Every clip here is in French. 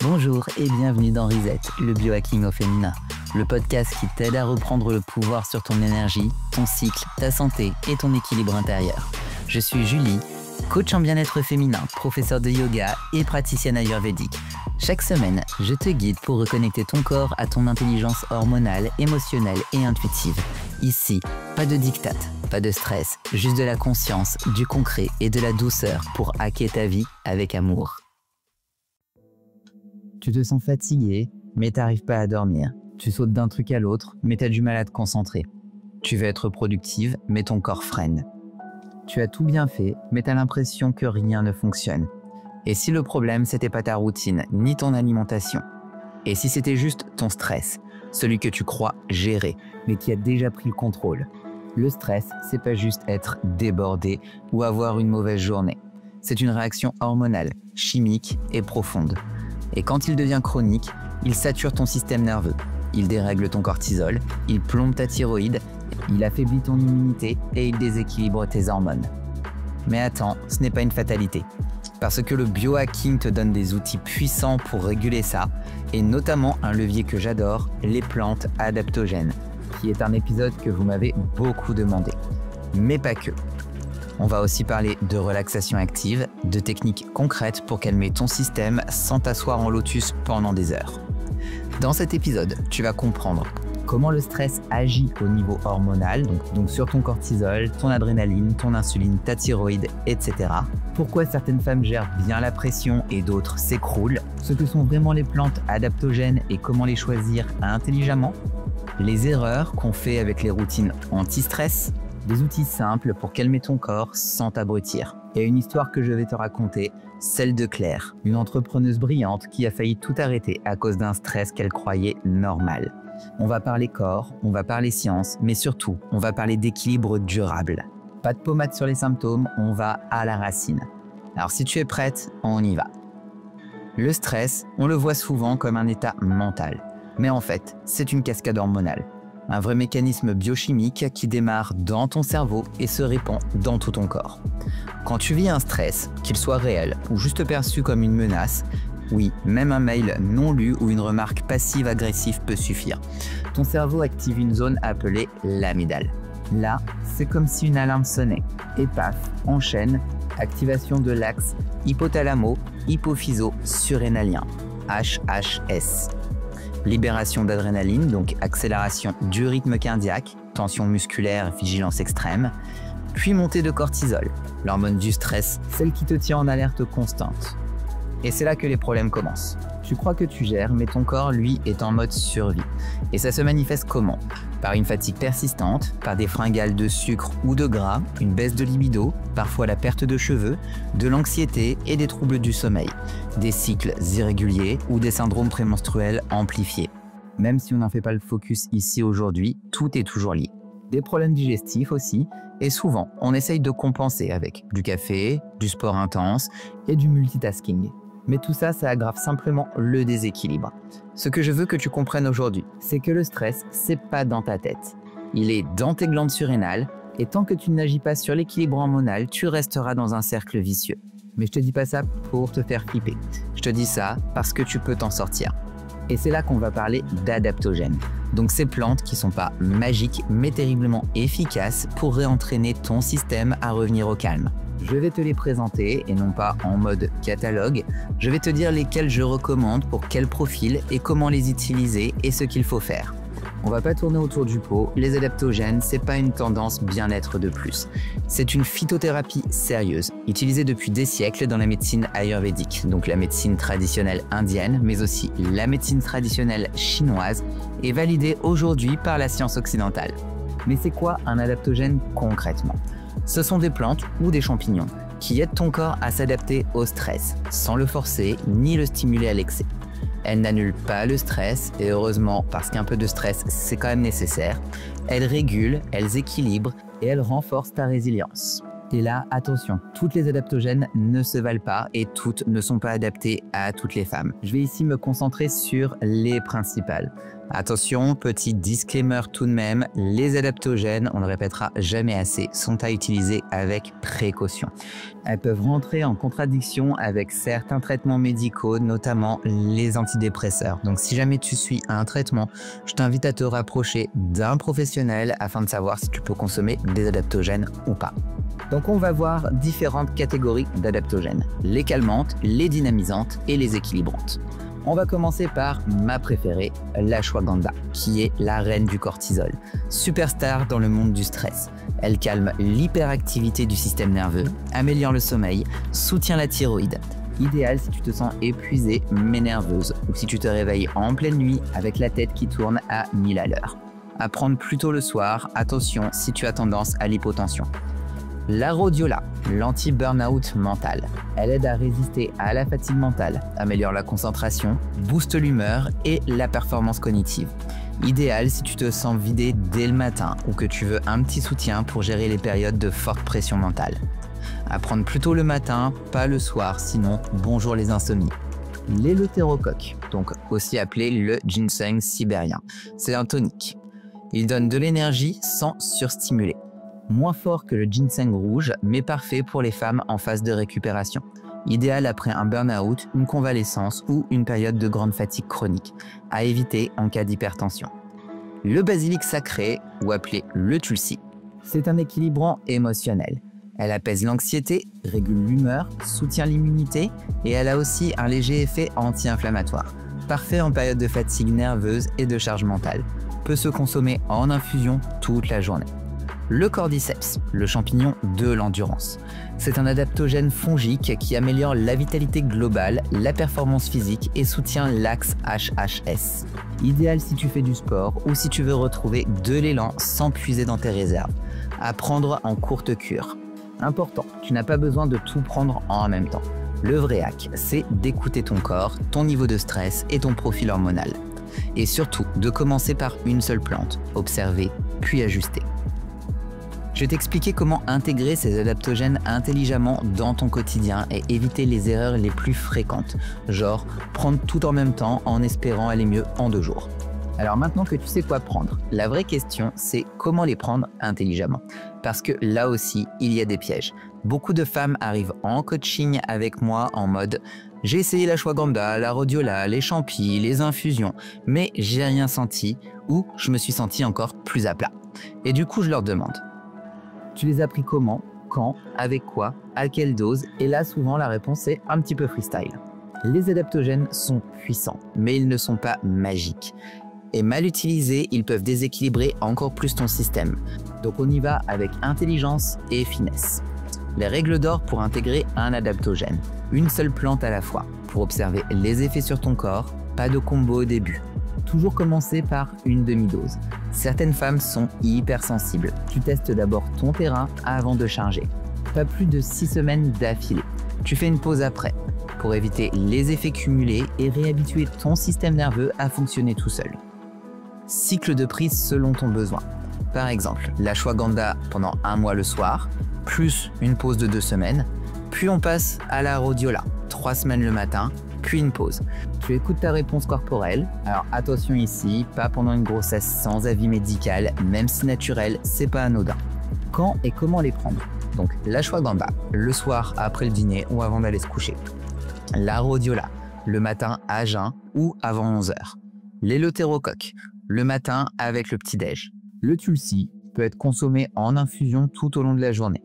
Bonjour et bienvenue dans Reset, le biohacking au féminin, le podcast qui t'aide à reprendre le pouvoir sur ton énergie, ton cycle, ta santé et ton équilibre intérieur. Je suis Julie, coach en bien-être féminin, professeur de yoga et praticienne ayurvédique. Chaque semaine, je te guide pour reconnecter ton corps à ton intelligence hormonale, émotionnelle et intuitive. Ici, pas de diktat, pas de stress, juste de la conscience, du concret et de la douceur pour hacker ta vie avec amour. Tu te sens fatigué, mais t'arrives pas à dormir. Tu sautes d'un truc à l'autre, mais t'as du mal à te concentrer. Tu veux être productive, mais ton corps freine. Tu as tout bien fait, mais t'as l'impression que rien ne fonctionne. Et si le problème, c'était pas ta routine, ni ton alimentation? Et si c'était juste ton stress, celui que tu crois gérer, mais qui a déjà pris le contrôle? Le stress, c'est pas juste être débordé ou avoir une mauvaise journée. C'est une réaction hormonale, chimique et profonde. Et quand il devient chronique, il sature ton système nerveux. Il dérègle ton cortisol, il plombe ta thyroïde, il affaiblit ton immunité et il déséquilibre tes hormones. Mais attends, ce n'est pas une fatalité. Parce que le biohacking te donne des outils puissants pour réguler ça, et notamment un levier que j'adore, les plantes adaptogènes, qui est un épisode que vous m'avez beaucoup demandé. Mais pas que. On va aussi parler de relaxation active, de techniques concrètes pour calmer ton système sans t'asseoir en lotus pendant des heures. Dans cet épisode, tu vas comprendre comment le stress agit au niveau hormonal, donc sur ton cortisol, ton adrénaline, ton insuline, ta thyroïde, etc. Pourquoi certaines femmes gèrent bien la pression et d'autres s'écroulent, ce que sont vraiment les plantes adaptogènes et comment les choisir intelligemment, les erreurs qu'on fait avec les routines anti-stress, des outils simples pour calmer ton corps sans t'abrutir. Et une histoire que je vais te raconter, celle de Claire, une entrepreneuse brillante qui a failli tout arrêter à cause d'un stress qu'elle croyait normal. On va parler corps, on va parler science, mais surtout, on va parler d'équilibre durable. Pas de pommade sur les symptômes, on va à la racine. Alors si tu es prête, on y va. Le stress, on le voit souvent comme un état mental. Mais en fait, c'est une cascade hormonale. Un vrai mécanisme biochimique qui démarre dans ton cerveau et se répand dans tout ton corps. Quand tu vis un stress, qu'il soit réel ou juste perçu comme une menace, oui, même un mail non lu ou une remarque passive-agressive peut suffire. Ton cerveau active une zone appelée l'amygdale. Là, c'est comme si une alarme sonnait. Et paf, enchaîne, activation de l'axe hypothalamo-hypophyso-surrénalien, HHS. Libération d'adrénaline, donc accélération du rythme cardiaque, tension musculaire, vigilance extrême, puis montée de cortisol, l'hormone du stress, celle qui te tient en alerte constante. Et c'est là que les problèmes commencent. Tu crois que tu gères, mais ton corps, lui, est en mode survie. Et ça se manifeste comment? Par une fatigue persistante, par des fringales de sucre ou de gras, une baisse de libido, parfois la perte de cheveux, de l'anxiété et des troubles du sommeil, des cycles irréguliers ou des syndromes prémenstruels amplifiés. Même si on n'en fait pas le focus ici aujourd'hui, tout est toujours lié. Des problèmes digestifs aussi, et souvent, on essaye de compenser avec du café, du sport intense et du multitasking. Mais tout ça, ça aggrave simplement le déséquilibre. Ce que je veux que tu comprennes aujourd'hui, c'est que le stress, c'est pas dans ta tête. Il est dans tes glandes surrénales, et tant que tu n'agis pas sur l'équilibre hormonal, tu resteras dans un cercle vicieux. Mais je te dis pas ça pour te faire flipper. Je te dis ça parce que tu peux t'en sortir. Et c'est là qu'on va parler d'adaptogènes. Donc ces plantes qui sont pas magiques, mais terriblement efficaces pour réentraîner ton système à revenir au calme. Je vais te les présenter et non pas en mode catalogue. Je vais te dire lesquels je recommande pour quel profil et comment les utiliser et ce qu'il faut faire. On va pas tourner autour du pot, les adaptogènes, c'est pas une tendance bien-être de plus. C'est une phytothérapie sérieuse, utilisée depuis des siècles dans la médecine ayurvédique, donc la médecine traditionnelle indienne, mais aussi la médecine traditionnelle chinoise, et validée aujourd'hui par la science occidentale. Mais c'est quoi un adaptogène concrètement? Ce sont des plantes ou des champignons qui aident ton corps à s'adapter au stress, sans le forcer ni le stimuler à l'excès. Elles n'annulent pas le stress, et heureusement, parce qu'un peu de stress, c'est quand même nécessaire. Elles régulent, elles équilibrent et elles renforcent ta résilience. Et là, attention, toutes les adaptogènes ne se valent pas et toutes ne sont pas adaptées à toutes les femmes. Je vais ici me concentrer sur les principales. Attention, petit disclaimer tout de même, les adaptogènes, on le répétera jamais assez, sont à utiliser avec précaution. Elles peuvent rentrer en contradiction avec certains traitements médicaux, notamment les antidépresseurs. Donc si jamais tu suis un traitement, je t'invite à te rapprocher d'un professionnel afin de savoir si tu peux consommer des adaptogènes ou pas. Donc on va voir différentes catégories d'adaptogènes, les calmantes, les dynamisantes et les équilibrantes. On va commencer par ma préférée, l'ashwagandha, qui est la reine du cortisol. Superstar dans le monde du stress. Elle calme l'hyperactivité du système nerveux, améliore le sommeil, soutient la thyroïde. Idéal si tu te sens épuisée mais nerveuse ou si tu te réveilles en pleine nuit avec la tête qui tourne à 1000 à l'heure. À prendre plus tôt le soir, attention si tu as tendance à l'hypotension. La rhodiola, l'anti-burnout mental. Elle aide à résister à la fatigue mentale, améliore la concentration, booste l'humeur et la performance cognitive. Idéal si tu te sens vidé dès le matin ou que tu veux un petit soutien pour gérer les périodes de forte pression mentale. À prendre plutôt le matin, pas le soir, sinon bonjour les insomnies. L'éleutérocoque, donc aussi appelé le ginseng sibérien. C'est un tonique. Il donne de l'énergie sans surstimuler. Moins fort que le ginseng rouge, mais parfait pour les femmes en phase de récupération. Idéal après un burn-out, une convalescence ou une période de grande fatigue chronique, à éviter en cas d'hypertension. Le basilic sacré, ou appelé le tulsi, c'est un équilibrant émotionnel. Elle apaise l'anxiété, régule l'humeur, soutient l'immunité et elle a aussi un léger effet anti-inflammatoire. Parfait en période de fatigue nerveuse et de charge mentale. Peut se consommer en infusion toute la journée. Le cordyceps, le champignon de l'endurance. C'est un adaptogène fongique qui améliore la vitalité globale, la performance physique et soutient l'axe HHS. Idéal si tu fais du sport ou si tu veux retrouver de l'élan sans puiser dans tes réserves. À prendre en courte cure. Important, tu n'as pas besoin de tout prendre en même temps. Le vrai hack, c'est d'écouter ton corps, ton niveau de stress et ton profil hormonal. Et surtout, de commencer par une seule plante, observer puis ajuster. Je vais t'expliquer comment intégrer ces adaptogènes intelligemment dans ton quotidien et éviter les erreurs les plus fréquentes, genre prendre tout en même temps en espérant aller mieux en 2 jours. Alors maintenant que tu sais quoi prendre, la vraie question c'est comment les prendre intelligemment. Parce que là aussi, il y a des pièges. Beaucoup de femmes arrivent en coaching avec moi en mode « j'ai essayé l'ashwagandha, la rhodiola, les champis, les infusions, mais j'ai rien senti » ou « je me suis senti encore plus à plat ». Et du coup, je leur demande « tu les as pris comment, quand, avec quoi, à quelle dose ?» Et là, souvent, la réponse est un petit peu freestyle. Les adaptogènes sont puissants, mais ils ne sont pas magiques. Et mal utilisés, ils peuvent déséquilibrer encore plus ton système. Donc on y va avec intelligence et finesse. Les règles d'or pour intégrer un adaptogène. Une seule plante à la fois, pour observer les effets sur ton corps, pas de combo au début. Toujours commencer par une demi-dose. Certaines femmes sont hypersensibles. Tu testes d'abord ton terrain avant de charger. Pas plus de 6 semaines d'affilée. Tu fais une pause après, pour éviter les effets cumulés et réhabituer ton système nerveux à fonctionner tout seul. Cycle de prise selon ton besoin. Par exemple, l'ashwagandha pendant 1 mois le soir, plus une pause de 2 semaines, puis on passe à la rhodiola, 3 semaines le matin, puis une pause. Tu écoutes ta réponse corporelle. Alors attention ici, pas pendant une grossesse sans avis médical, même si naturel, c'est pas anodin. Quand et comment les prendre? Donc l'ashwagandha, le soir après le dîner ou avant d'aller se coucher. La rhodiola, le matin à jeun ou avant 11 h. L'éleutérocoque, le matin avec le petit-déj. Le tulsi peut être consommé en infusion tout au long de la journée.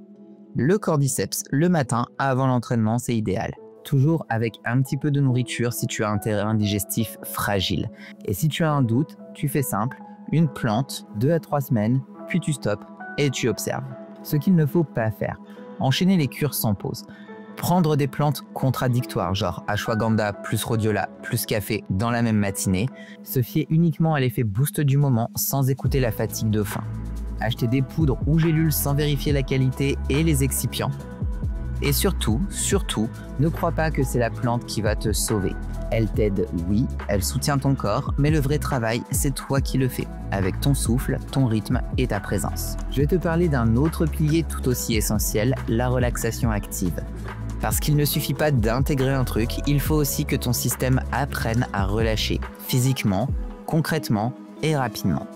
Le cordyceps, le matin avant l'entraînement, c'est idéal. Toujours avec un petit peu de nourriture si tu as un terrain digestif fragile. Et si tu as un doute, tu fais simple, une plante, 2 à 3 semaines, puis tu stoppes et tu observes. Ce qu'il ne faut pas faire, enchaîner les cures sans pause. Prendre des plantes contradictoires, genre ashwagandha plus rhodiola plus café dans la même matinée, se fier uniquement à l'effet boost du moment sans écouter la fatigue de faim. Acheter des poudres ou gélules sans vérifier la qualité et les excipients. Et surtout, ne crois pas que c'est la plante qui va te sauver. Elle t'aide, oui, elle soutient ton corps, mais le vrai travail, c'est toi qui le fais, avec ton souffle, ton rythme et ta présence. Je vais te parler d'un autre pilier tout aussi essentiel, la relaxation active. Parce qu'il ne suffit pas d'intégrer un truc, il faut aussi que ton système apprenne à relâcher, physiquement concrètement et rapidement.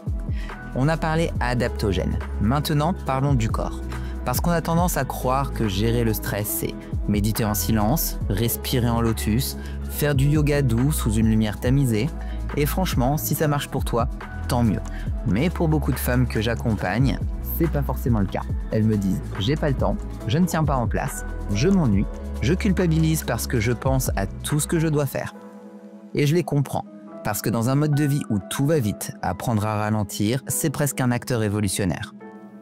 On a parlé adaptogène. Maintenant, parlons du corps. Parce qu'on a tendance à croire que gérer le stress, c'est méditer en silence, respirer en lotus, faire du yoga doux sous une lumière tamisée. Et franchement, si ça marche pour toi, tant mieux. Mais pour beaucoup de femmes que j'accompagne, c'est pas forcément le cas. Elles me disent « j'ai pas le temps, je ne tiens pas en place, je m'ennuie, je culpabilise parce que je pense à tout ce que je dois faire. » Et je les comprends. Parce que dans un mode de vie où tout va vite, apprendre à ralentir, c'est presque un acte révolutionnaire.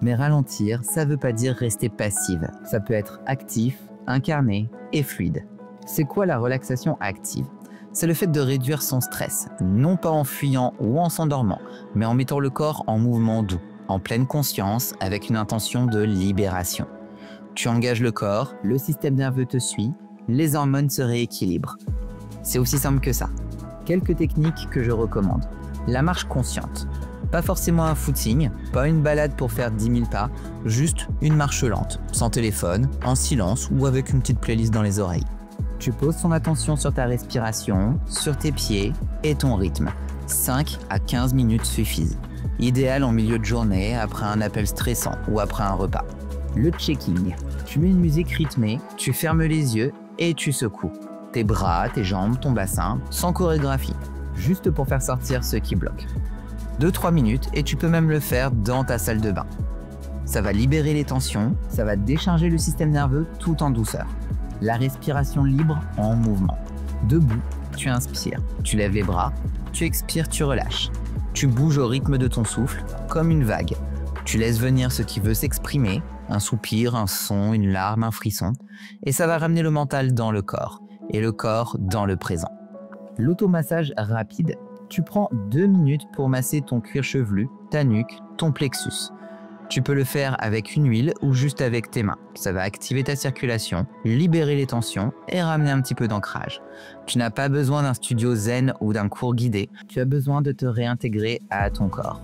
Mais ralentir, ça veut pas dire rester passive. Ça peut être actif, incarné et fluide. C'est quoi la relaxation active? C'est le fait de réduire son stress, non pas en fuyant ou en s'endormant, mais en mettant le corps en mouvement doux, en pleine conscience, avec une intention de libération. Tu engages le corps, le système nerveux te suit, les hormones se rééquilibrent. C'est aussi simple que ça. Quelques techniques que je recommande. La marche consciente. Pas forcément un footing, pas une balade pour faire 10 000 pas, juste une marche lente, sans téléphone, en silence ou avec une petite playlist dans les oreilles. Tu poses ton attention sur ta respiration, sur tes pieds et ton rythme. 5 à 15 minutes suffisent. Idéal en milieu de journée, après un appel stressant ou après un repas. Le checking. Tu mets une musique rythmée, tu fermes les yeux et tu secoues. Tes bras, tes jambes, ton bassin, sans chorégraphie, juste pour faire sortir ce qui bloque. 2-3 minutes et tu peux même le faire dans ta salle de bain. Ça va libérer les tensions, ça va décharger le système nerveux tout en douceur. La respiration libre en mouvement. Debout, tu inspires, tu lèves les bras, tu expires, tu relâches. Tu bouges au rythme de ton souffle, comme une vague. Tu laisses venir ce qui veut s'exprimer, un soupir, un son, une larme, un frisson, et ça va ramener le mental dans le corps, et le corps dans le présent. L'automassage rapide. Tu prends 2 minutes pour masser ton cuir chevelu, ta nuque, ton plexus. Tu peux le faire avec une huile ou juste avec tes mains. Ça va activer ta circulation, libérer les tensions et ramener un petit peu d'ancrage. Tu n'as pas besoin d'un studio zen ou d'un cours guidé. Tu as besoin de te réintégrer à ton corps.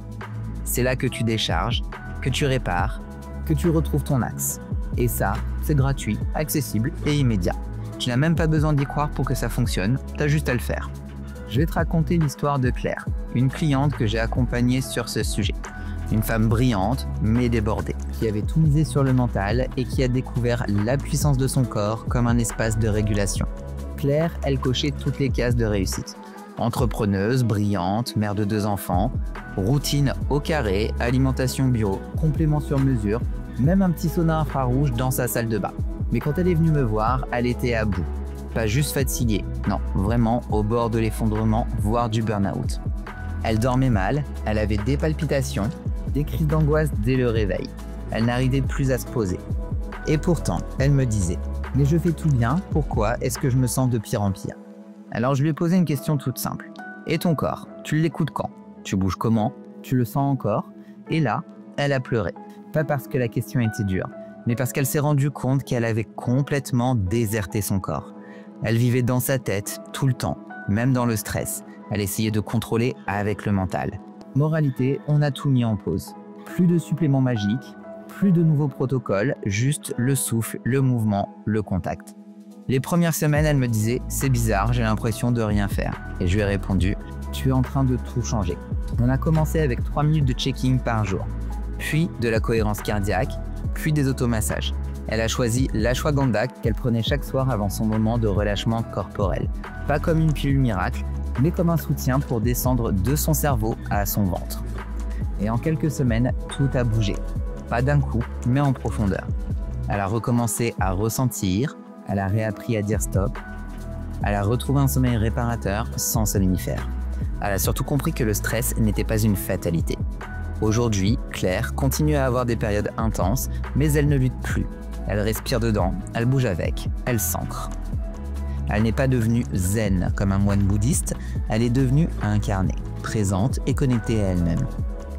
C'est là que tu décharges, que tu répares, que tu retrouves ton axe. Et ça, c'est gratuit, accessible et immédiat. Tu n'as même pas besoin d'y croire pour que ça fonctionne, tu as juste à le faire. Je vais te raconter l'histoire de Claire, une cliente que j'ai accompagnée sur ce sujet. Une femme brillante, mais débordée, qui avait tout misé sur le mental et qui a découvert la puissance de son corps comme un espace de régulation. Claire, elle cochait toutes les cases de réussite. Entrepreneuse, brillante, mère de 2 enfants, routine au carré, alimentation bio, complément sur mesure, même un petit sauna infrarouge dans sa salle de bain. Mais quand elle est venue me voir, elle était à bout. Pas juste fatiguée, non, vraiment au bord de l'effondrement, voire du burn-out. Elle dormait mal, elle avait des palpitations, des crises d'angoisse dès le réveil. Elle n'arrivait plus à se poser. Et pourtant, elle me disait « Mais je fais tout bien, pourquoi est-ce que je me sens de pire en pire ?» Alors je lui ai posé une question toute simple. « Et ton corps, tu l'écoutes quand? Tu bouges comment? Tu le sens encore ?» Et là, elle a pleuré. Pas parce que la question était dure, mais parce qu'elle s'est rendue compte qu'elle avait complètement déserté son corps. Elle vivait dans sa tête tout le temps, même dans le stress. Elle essayait de contrôler avec le mental. Moralité, on a tout mis en pause. Plus de suppléments magiques, plus de nouveaux protocoles, juste le souffle, le mouvement, le contact. Les premières semaines, elle me disait « c'est bizarre, j'ai l'impression de rien faire ». Et je lui ai répondu « tu es en train de tout changer ». On a commencé avec 3 minutes de checking par jour, puis de la cohérence cardiaque, puis des automassages. Elle a choisi l'ashwagandha qu'elle prenait chaque soir avant son moment de relâchement corporel. Pas comme une pilule miracle, mais comme un soutien pour descendre de son cerveau à son ventre. Et en quelques semaines, tout a bougé. Pas d'un coup, mais en profondeur. Elle a recommencé à ressentir, elle a réappris à dire stop, elle a retrouvé un sommeil réparateur sans somnifère. Elle a surtout compris que le stress n'était pas une fatalité. Aujourd'hui, Claire continue à avoir des périodes intenses, mais elle ne lutte plus. Elle respire dedans, elle bouge avec, elle s'ancre. Elle n'est pas devenue zen comme un moine bouddhiste, elle est devenue incarnée, présente et connectée à elle-même.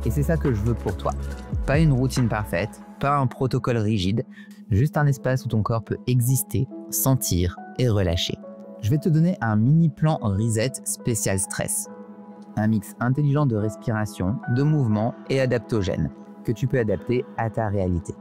Et c'est ça que je veux pour toi. Pas une routine parfaite, pas un protocole rigide, juste un espace où ton corps peut exister, sentir et relâcher. Je vais te donner un mini plan reset spécial stress. Un mix intelligent de respiration, de mouvement et adaptogène que tu peux adapter à ta réalité.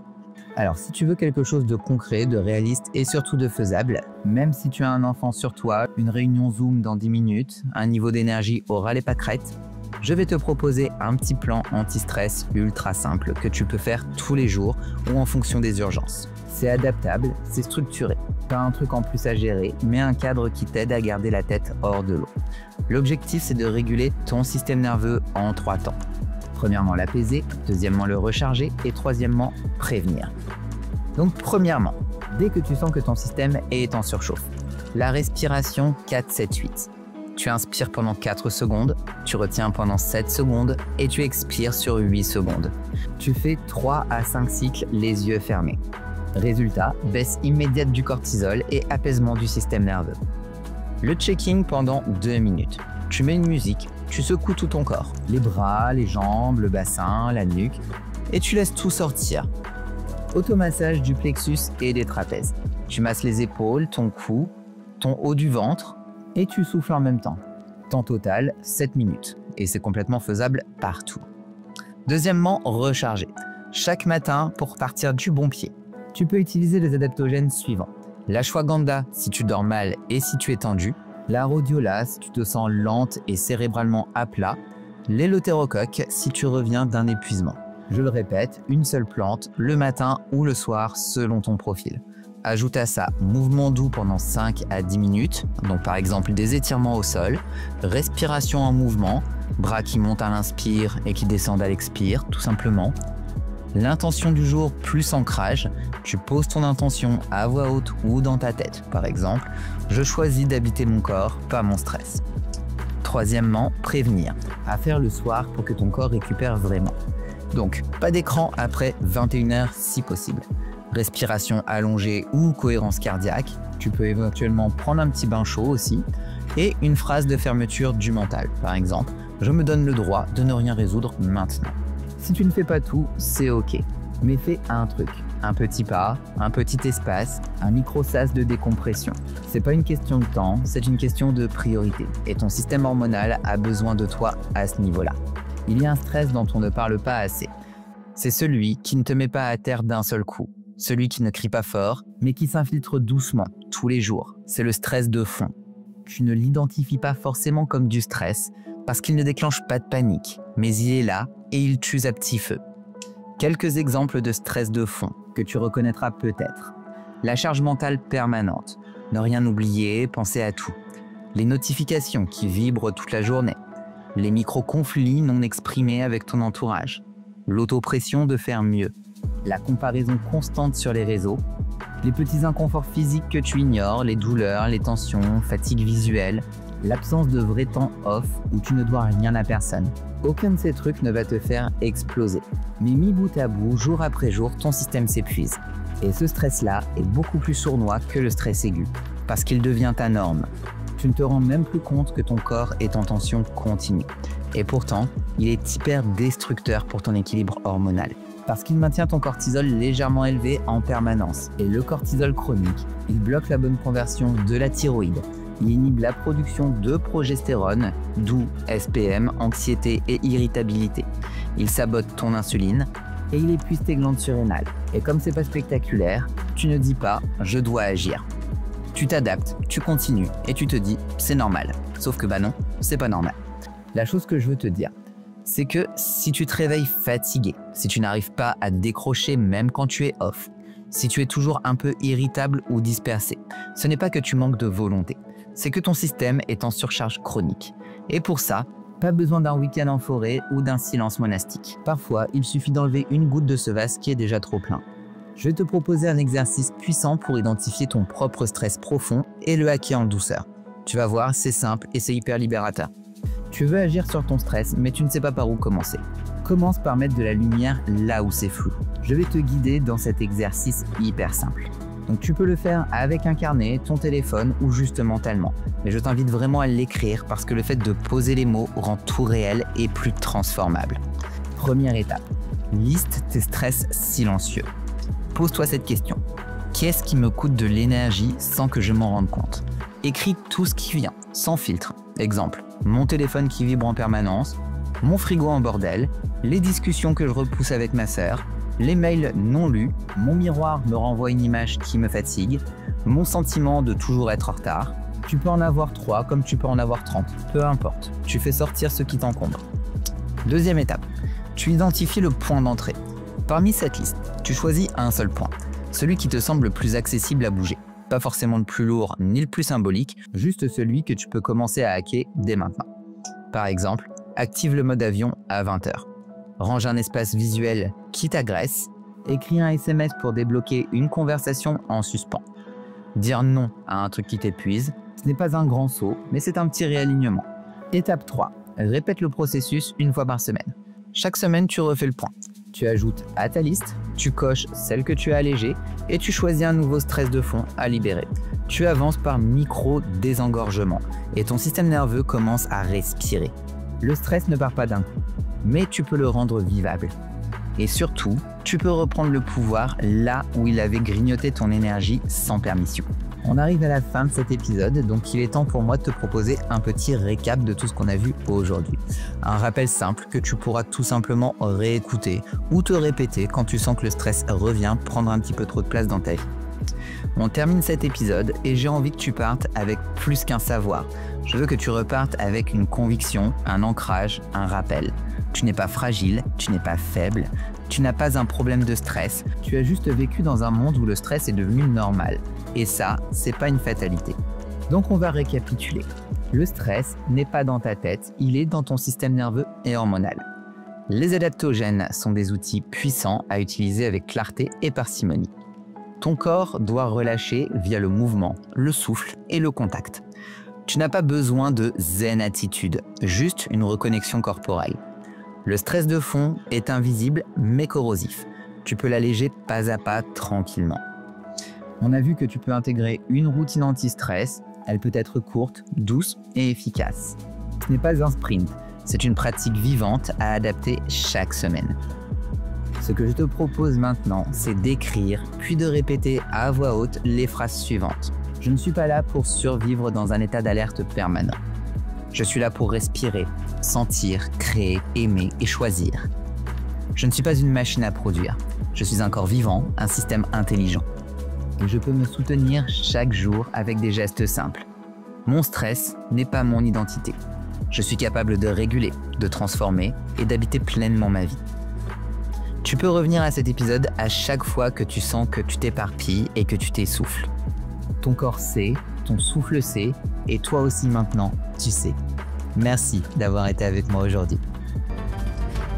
Alors si tu veux quelque chose de concret, de réaliste et surtout de faisable, même si tu as un enfant sur toi, une réunion Zoom dans 10 minutes, un niveau d'énergie au ras les pâquerettes, je vais te proposer un petit plan anti-stress ultra simple que tu peux faire tous les jours ou en fonction des urgences. C'est adaptable, c'est structuré. Pas un truc en plus à gérer, mais un cadre qui t'aide à garder la tête hors de l'eau. L'objectif, c'est de réguler ton système nerveux en 3 temps. Premièrement, l'apaiser, deuxièmement, le recharger et troisièmement, prévenir. Donc premièrement, dès que tu sens que ton système est en surchauffe, la respiration 4-7-8. Tu inspires pendant 4 secondes, tu retiens pendant 7 secondes et tu expires sur 8 secondes. Tu fais 3 à 5 cycles les yeux fermés. Résultat, baisse immédiate du cortisol et apaisement du système nerveux. Le checking pendant 2 minutes. Tu mets une musique, tu secoues tout ton corps, les bras, les jambes, le bassin, la nuque, et tu laisses tout sortir. Automassage du plexus et des trapèzes. Tu masses les épaules, ton cou, ton haut du ventre, et tu souffles en même temps. Temps total, 7 minutes. Et c'est complètement faisable partout. Deuxièmement, recharger. Chaque matin pour partir du bon pied. Tu peux utiliser les adaptogènes suivants. L'ashwagandha si tu dors mal et si tu es tendu. La rhodiola si tu te sens lente et cérébralement à plat. L'élotérocoque si tu reviens d'un épuisement. Je le répète, une seule plante, le matin ou le soir selon ton profil. Ajoute à ça mouvement doux pendant 5 à 10 minutes, donc par exemple des étirements au sol, respiration en mouvement, bras qui montent à l'inspire et qui descendent à l'expire, tout simplement. L'intention du jour plus ancrage, tu poses ton intention à voix haute ou dans ta tête. Par exemple, je choisis d'habiter mon corps, pas mon stress. Troisièmement, prévenir, à faire le soir pour que ton corps récupère vraiment. Donc, pas d'écran après 21 h si possible. Respiration allongée ou cohérence cardiaque, tu peux éventuellement prendre un petit bain chaud aussi, et une phrase de fermeture du mental, par exemple, je me donne le droit de ne rien résoudre maintenant. Si tu ne fais pas tout, c'est ok, mais fais un truc, un petit pas, un petit espace, un micro-sas de décompression. C'est pas une question de temps, c'est une question de priorité, et ton système hormonal a besoin de toi à ce niveau-là. Il y a un stress dont on ne parle pas assez. C'est celui qui ne te met pas à terre d'un seul coup. Celui qui ne crie pas fort, mais qui s'infiltre doucement, tous les jours. C'est le stress de fond. Tu ne l'identifies pas forcément comme du stress, parce qu'il ne déclenche pas de panique, mais il est là et il tue à petit feu. Quelques exemples de stress de fond que tu reconnaîtras peut-être. La charge mentale permanente. Ne rien oublier, penser à tout. Les notifications qui vibrent toute la journée. Les micro-conflits non exprimés avec ton entourage. L'autopression de faire mieux. La comparaison constante sur les réseaux, les petits inconforts physiques que tu ignores, les douleurs, les tensions, fatigue visuelle, l'absence de vrai temps off où tu ne dois rien à personne. Aucun de ces trucs ne va te faire exploser. Mais mis bout à bout, jour après jour, ton système s'épuise. Et ce stress-là est beaucoup plus sournois que le stress aigu, parce qu'il devient ta norme. Tu ne te rends même plus compte que ton corps est en tension continue. Et pourtant, il est hyper destructeur pour ton équilibre hormonal. Parce qu'il maintient ton cortisol légèrement élevé en permanence. Et le cortisol chronique, il bloque la bonne conversion de la thyroïde. Il inhibe la production de progestérone, d'où SPM, anxiété et irritabilité. Il sabote ton insuline et il épuise tes glandes surrénales. Et comme c'est pas spectaculaire, tu ne dis pas « je dois agir ». Tu t'adaptes, tu continues et tu te dis « c'est normal ». Sauf que bah non, c'est pas normal. La chose que je veux te dire, c'est que si tu te réveilles fatigué, si tu n'arrives pas à décrocher même quand tu es off, si tu es toujours un peu irritable ou dispersé, ce n'est pas que tu manques de volonté, c'est que ton système est en surcharge chronique. Et pour ça, pas besoin d'un week-end en forêt ou d'un silence monastique. Parfois, il suffit d'enlever une goutte de ce vase qui est déjà trop plein. Je vais te proposer un exercice puissant pour identifier ton propre stress profond et le hacker en douceur. Tu vas voir, c'est simple et c'est hyper libérateur. Tu veux agir sur ton stress, mais tu ne sais pas par où commencer. Commence par mettre de la lumière là où c'est flou. Je vais te guider dans cet exercice hyper simple. Donc tu peux le faire avec un carnet, ton téléphone ou juste mentalement. Mais je t'invite vraiment à l'écrire parce que le fait de poser les mots rend tout réel et plus transformable. Première étape, liste tes stress silencieux. Pose-toi cette question. Qu'est-ce qui me coûte de l'énergie sans que je m'en rende compte? Écris tout ce qui vient, sans filtre. Exemple, mon téléphone qui vibre en permanence, mon frigo en bordel, les discussions que je repousse avec ma sœur, les mails non lus, mon miroir me renvoie une image qui me fatigue, mon sentiment de toujours être en retard. Tu peux en avoir 3 comme tu peux en avoir 30, peu importe. Tu fais sortir ce qui t'encombre. Deuxième étape, tu identifies le point d'entrée. Parmi cette liste, tu choisis un seul point, celui qui te semble le plus accessible à bouger. Pas forcément le plus lourd ni le plus symbolique, juste celui que tu peux commencer à hacker dès maintenant. Par exemple, active le mode avion à 20 h. Range un espace visuel qui t'agresse. Écris un SMS pour débloquer une conversation en suspens. Dire non à un truc qui t'épuise, ce n'est pas un grand saut, mais c'est un petit réalignement. Étape 3. Répète le processus une fois par semaine. Chaque semaine, tu refais le point. Tu ajoutes à ta liste, tu coches celle que tu as allégée et tu choisis un nouveau stress de fond à libérer. Tu avances par micro-désengorgement et ton système nerveux commence à respirer. Le stress ne part pas d'un coup, mais tu peux le rendre vivable. Et surtout, tu peux reprendre le pouvoir là où il avait grignoté ton énergie sans permission. On arrive à la fin de cet épisode, donc il est temps pour moi de te proposer un petit récap de tout ce qu'on a vu aujourd'hui. Un rappel simple que tu pourras tout simplement réécouter ou te répéter quand tu sens que le stress revient prendre un petit peu trop de place dans ta vie. On termine cet épisode et j'ai envie que tu partes avec plus qu'un savoir. Je veux que tu repartes avec une conviction, un ancrage, un rappel. Tu n'es pas fragile, tu n'es pas faible, tu n'as pas un problème de stress, tu as juste vécu dans un monde où le stress est devenu normal. Et ça, c'est pas une fatalité. Donc on va récapituler. Le stress n'est pas dans ta tête, il est dans ton système nerveux et hormonal. Les adaptogènes sont des outils puissants à utiliser avec clarté et parcimonie. Ton corps doit relâcher via le mouvement, le souffle et le contact. Tu n'as pas besoin de zen attitude, juste une reconnexion corporelle. Le stress de fond est invisible mais corrosif. Tu peux l'alléger pas à pas tranquillement. On a vu que tu peux intégrer une routine anti-stress. Elle peut être courte, douce et efficace. Ce n'est pas un sprint, c'est une pratique vivante à adapter chaque semaine. Ce que je te propose maintenant, c'est d'écrire puis de répéter à voix haute les phrases suivantes. Je ne suis pas là pour survivre dans un état d'alerte permanent. Je suis là pour respirer, sentir, créer, aimer et choisir. Je ne suis pas une machine à produire. Je suis un corps vivant, un système intelligent. Et je peux me soutenir chaque jour avec des gestes simples. Mon stress n'est pas mon identité. Je suis capable de réguler, de transformer et d'habiter pleinement ma vie. Tu peux revenir à cet épisode à chaque fois que tu sens que tu t'éparpilles et que tu t'essouffles. Ton corps sait, ton souffle sait, et toi aussi maintenant, tu sais. Merci d'avoir été avec moi aujourd'hui.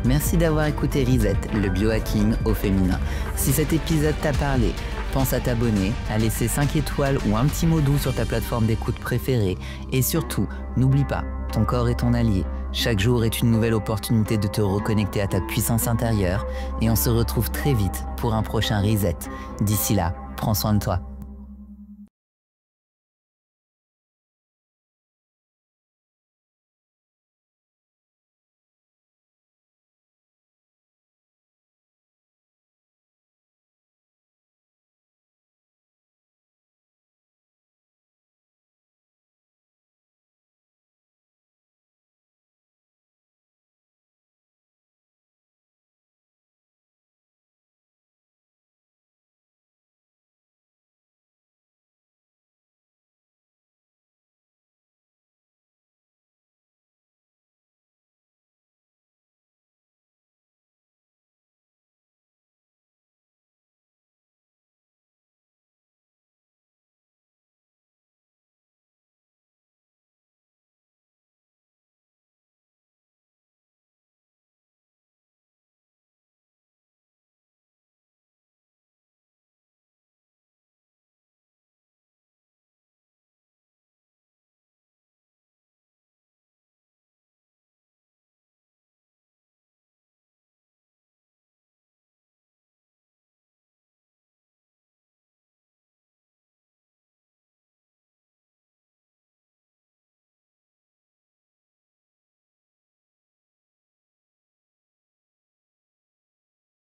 Merci d'avoir écouté Reset, le biohacking au féminin. Si cet épisode t'a parlé, pense à t'abonner, à laisser 5 étoiles ou un petit mot doux sur ta plateforme d'écoute préférée. Et surtout, n'oublie pas, ton corps est ton allié. Chaque jour est une nouvelle opportunité de te reconnecter à ta puissance intérieure et on se retrouve très vite pour un prochain Reset. D'ici là, prends soin de toi.